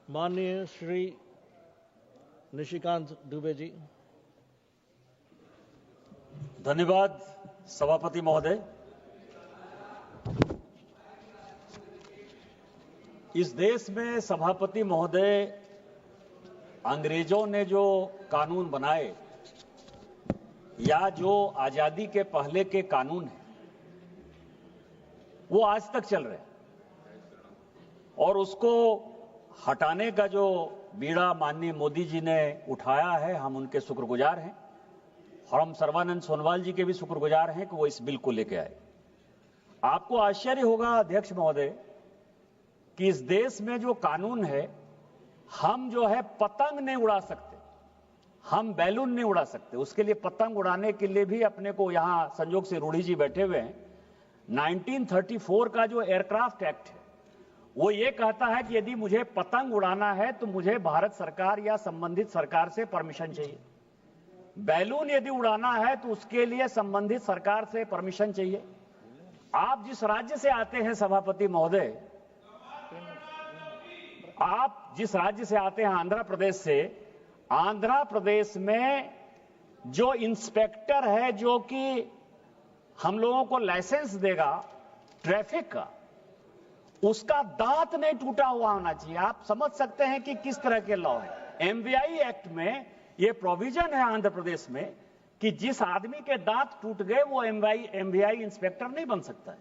माननीय श्री निशिकांत दुबे जी। धन्यवाद सभापति महोदय। इस देश में सभापति महोदय अंग्रेजों ने जो कानून बनाए या जो आजादी के पहले के कानून हैं वो आज तक चल रहे हैं और उसको हटाने का जो बीड़ा माननीय मोदी जी ने उठाया है, हम उनके शुक्रगुजार हैं और हम सर्बानंद सोनोवाल जी के भी शुक्रगुजार हैं कि वो इस बिल को लेकर आए। आपको आश्चर्य होगा अध्यक्ष महोदय कि इस देश में जो कानून है, हम जो है पतंग नहीं उड़ा सकते, हम बैलून नहीं उड़ा सकते। उसके लिए पतंग उड़ाने के लिए भी अपने को यहां संजोग से रूढ़ी जी बैठे हुए हैं। 1934 का जो एयरक्राफ्ट एक्ट है वो ये कहता है कि यदि मुझे पतंग उड़ाना है तो मुझे भारत सरकार या संबंधित सरकार से परमिशन चाहिए। बैलून यदि उड़ाना है तो उसके लिए संबंधित सरकार से परमिशन चाहिए। आप जिस राज्य से आते हैं सभापति महोदय, आप जिस राज्य से आते हैं आंध्र प्रदेश से, आंध्र प्रदेश में जो इंस्पेक्टर है जो कि हम लोगों को लाइसेंस देगा ट्रैफिक का, उसका दांत नहीं टूटा हुआ होना चाहिए। आप समझ सकते हैं कि किस तरह के लॉ है। एमवीआई एक्ट में यह प्रोविजन है आंध्र प्रदेश में कि जिस आदमी के दांत टूट गए वो एमवीआई इंस्पेक्टर नहीं बन सकता है।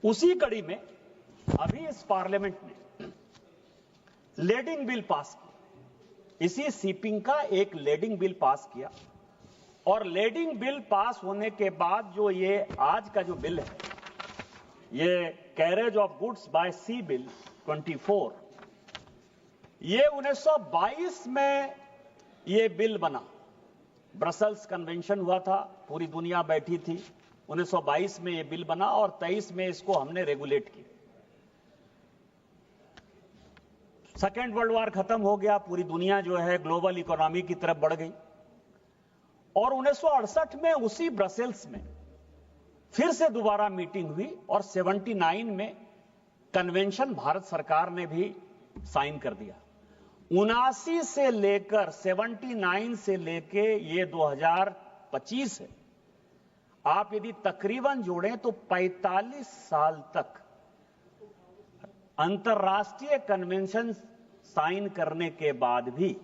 उसी कड़ी में अभी इस पार्लियामेंट ने लेडिंग बिल पास किया। इसी सीपिंग का एक लेडिंग बिल पास किया और लेडिंग बिल पास होने के बाद जो ये आज का जो बिल है, ये carriage of goods by sea bill 24, ये 1922 में ये बिल बना। ब्रसेल्स कन्वेंशन हुआ था, पूरी दुनिया बैठी थी। 1922 में ये बिल बना और 23 में इसको हमने रेगुलेट किया। सेकेंड वर्ल्ड वॉर खत्म हो गया, पूरी दुनिया जो है ग्लोबल इकोनॉमी की तरफ बढ़ गई और 1968 में उसी ब्रसेल्स में फिर से दोबारा मीटिंग हुई और 79 में कन्वेंशन भारत सरकार ने भी साइन कर दिया। 79 से लेकर 79 से लेके ये 2025 है। आप यदि तकरीबन जोड़ें तो 45 साल तक अंतर्राष्ट्रीय कन्वेंशन साइन करने के बाद भी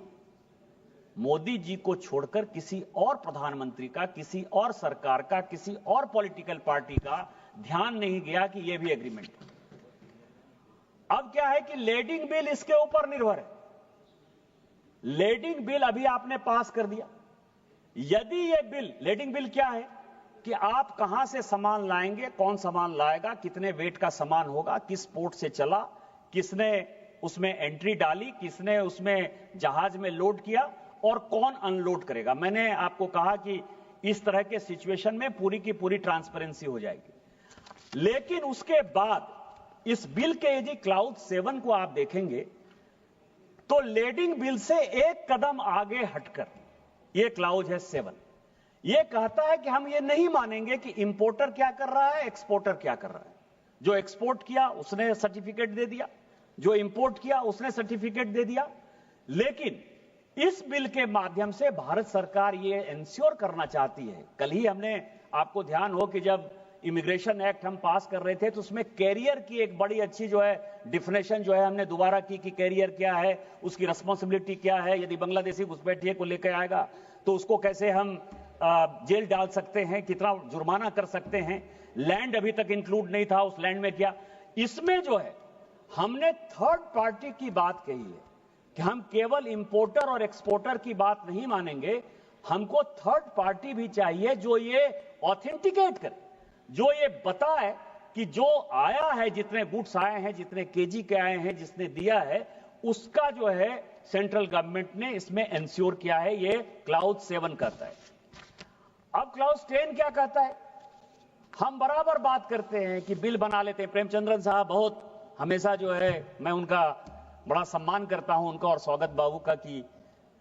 मोदी जी को छोड़कर किसी और प्रधानमंत्री का, किसी और सरकार का, किसी और पॉलिटिकल पार्टी का ध्यान नहीं गया कि यह भी एग्रीमेंट है। अब क्या है कि लेडिंग बिल इसके ऊपर निर्भर है। लेडिंग बिल अभी आपने पास कर दिया। यदि यह बिल, लेडिंग बिल क्या है कि आप कहां से सामान लाएंगे, कौन सामान लाएगा, कितने वेट का सामान होगा, किस पोर्ट से चला, किसने उसमें एंट्री डाली, किसने उसमें जहाज में लोड किया और कौन अनलोड करेगा। मैंने आपको कहा कि इस तरह के सिचुएशन में पूरी की पूरी ट्रांसपेरेंसी हो जाएगी। लेकिन उसके बाद इस बिल के यदि क्लाउज 7 को आप देखेंगे तो लेडिंग बिल से एक कदम आगे हटकर यह क्लाउज है 7। यह कहता है कि हम यह नहीं मानेंगे कि इंपोर्टर क्या कर रहा है, एक्सपोर्टर क्या कर रहा है। जो एक्सपोर्ट किया उसने सर्टिफिकेट दे दिया, जो इंपोर्ट किया उसने सर्टिफिकेट दे दिया। लेकिन इस बिल के माध्यम से भारत सरकार ये इंश्योर करना चाहती है। कल ही हमने, आपको ध्यान हो कि जब इमिग्रेशन एक्ट हम पास कर रहे थे तो उसमें कैरियर की एक बड़ी अच्छी जो है डिफिनेशन जो है हमने दोबारा की कि कैरियर क्या है, उसकी रिस्पॉन्सिबिलिटी क्या है, यदि बांग्लादेशी घुसपैठिए को लेकर आएगा तो उसको कैसे हम जेल डाल सकते हैं, कितना जुर्माना कर सकते हैं। लैंड अभी तक इंक्लूड नहीं था, उस लैंड में क्या। इसमें जो है हमने थर्ड पार्टी की बात कही है कि हम केवल इंपोर्टर और एक्सपोर्टर की बात नहीं मानेंगे, हमको थर्ड पार्टी भी चाहिए जो ये ऑथेंटिकेट करे, जो ये बताए कि जो आया है, जितने गुड्स आए हैं, जितने केजी के आए हैं, जिसने दिया है, उसका जो है सेंट्रल गवर्नमेंट ने इसमें इंश्योर किया है। ये क्लाउज 7 कहता है। अब क्लाउज 10 क्या कहता है? हम बराबर बात करते हैं कि बिल बना लेते हैं। प्रेमचंद्रन साहब बहुत हमेशा जो है, मैं उनका बड़ा सम्मान करता हूं, उनका और स्वागत बाबू का, कि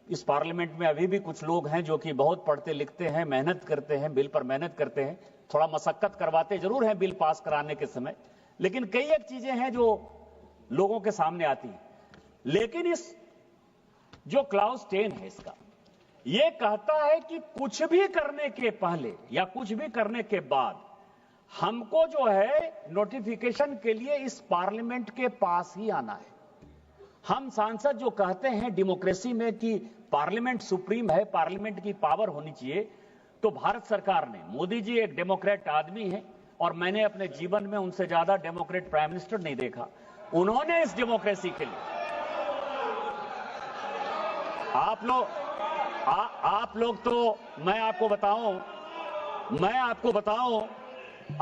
इस पार्लियामेंट में अभी भी कुछ लोग हैं जो कि बहुत पढ़ते लिखते हैं, मेहनत करते हैं, बिल पर मेहनत करते हैं, थोड़ा मशक्कत करवाते जरूर हैं बिल पास कराने के समय, लेकिन कई एक चीजें हैं जो लोगों के सामने आती हैं। लेकिन इस जो क्लाउज 10 है इसका, ये कहता है कि कुछ भी करने के पहले या कुछ भी करने के बाद हमको जो है नोटिफिकेशन के लिए इस पार्लियामेंट के पास ही आना है। हम सांसद जो कहते हैं डेमोक्रेसी में कि पार्लियामेंट सुप्रीम है, पार्लियामेंट की पावर होनी चाहिए, तो भारत सरकार ने, मोदी जी एक डेमोक्रेट आदमी हैं और मैंने अपने जीवन में उनसे ज्यादा डेमोक्रेट प्राइम मिनिस्टर नहीं देखा। उन्होंने इस डेमोक्रेसी के लिए आप लोग तो मैं आपको बताऊं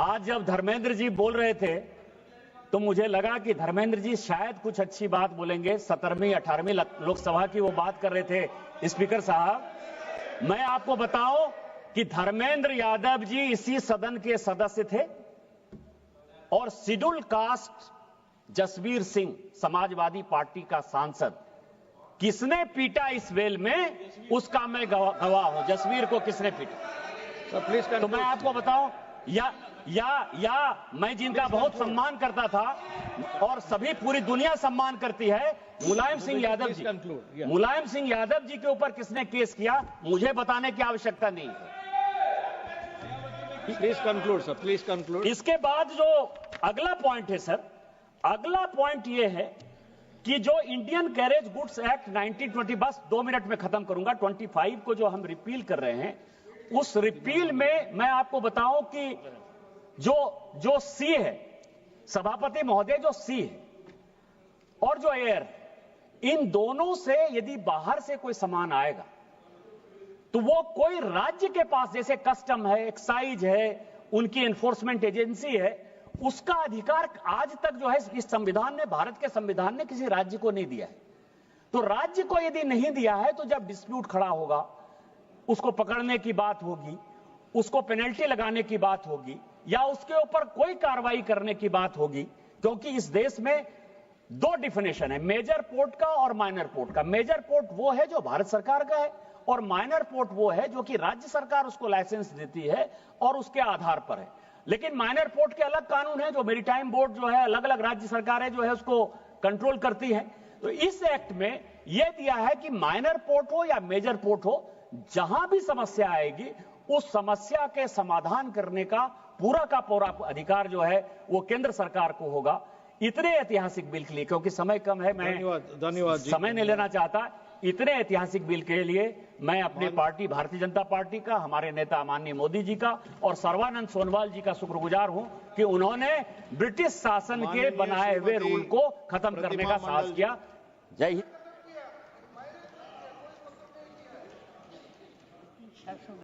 आज जब धर्मेंद्र जी बोल रहे थे तो मुझे लगा कि धर्मेंद्र जी शायद कुछ अच्छी बात बोलेंगे। 17वीं 18वीं लोकसभा की वो बात कर रहे थे स्पीकर साहब। मैं आपको बताऊं कि धर्मेंद्र यादव जी इसी सदन के सदस्य थे और शेड्यूल कास्ट जसवीर सिंह समाजवादी पार्टी का सांसद, किसने पीटा इस वेल में उसका मैं गवाह हूं। जसवीर को किसने पीटा तो मैं आपको बताऊं, या मैं जिनका बहुत सम्मान करता था और सभी पूरी दुनिया सम्मान करती है, मुलायम सिंह यादव जी के ऊपर किसने केस किया मुझे बताने की आवश्यकता नहीं है। Please conclude sir, please conclude. इसके बाद जो अगला पॉइंट है सर, अगला पॉइंट यह है कि जो इंडियन कैरेज गुड्स एक्ट 1920, बस 2 मिनट में खत्म करूंगा, 25 को जो हम रिपील कर रहे हैं, उस रिपील में मैं आपको बताऊं कि जो सी है, सभापति महोदय, जो सी है और जो एयर, इन दोनों से यदि बाहर से कोई सामान आएगा तो वो कोई राज्य के पास, जैसे कस्टम है, एक्साइज है, उनकी एनफोर्समेंट एजेंसी है, उसका अधिकार आज तक जो है इस संविधान ने, भारत के संविधान ने किसी राज्य को नहीं दिया है। तो राज्य को यदि नहीं दिया है तो जब डिस्प्यूट खड़ा होगा, उसको पकड़ने की बात होगी, उसको पेनल्टी लगाने की बात होगी या उसके ऊपर कोई कार्रवाई करने की बात होगी, क्योंकि इस देश में 2 डिफिनेशन है, मेजर पोर्ट का और माइनर पोर्ट का। मेजर पोर्ट वो है जो भारत सरकार का है और माइनर पोर्ट वो है जो कि राज्य सरकार उसको लाइसेंस देती है और उसके आधार पर है। लेकिन माइनर पोर्ट के अलग कानून है, जो मेरीटाइम बोर्ड जो है, अलग अलग राज्य सरकारें जो है उसको कंट्रोल करती है। तो इस एक्ट में यह दिया है कि माइनर पोर्ट हो या मेजर पोर्ट हो, जहां भी समस्या आएगी उस समस्या के समाधान करने का पूरा अधिकार जो है वो केंद्र सरकार को होगा। इतने ऐतिहासिक बिल के लिए, क्योंकि समय कम है, मैं धन्यवाद समय नहीं लेना चाहता, इतने ऐतिहासिक बिल के लिए मैं अपनी पार्टी भारतीय जनता पार्टी का, हमारे नेता माननीय मोदी जी का और सर्बानंद सोनोवाल जी का शुक्रगुजार हूं कि उन्होंने ब्रिटिश शासन के बनाए हुए रूल को खत्म करने का साहस किया। जय हिंद।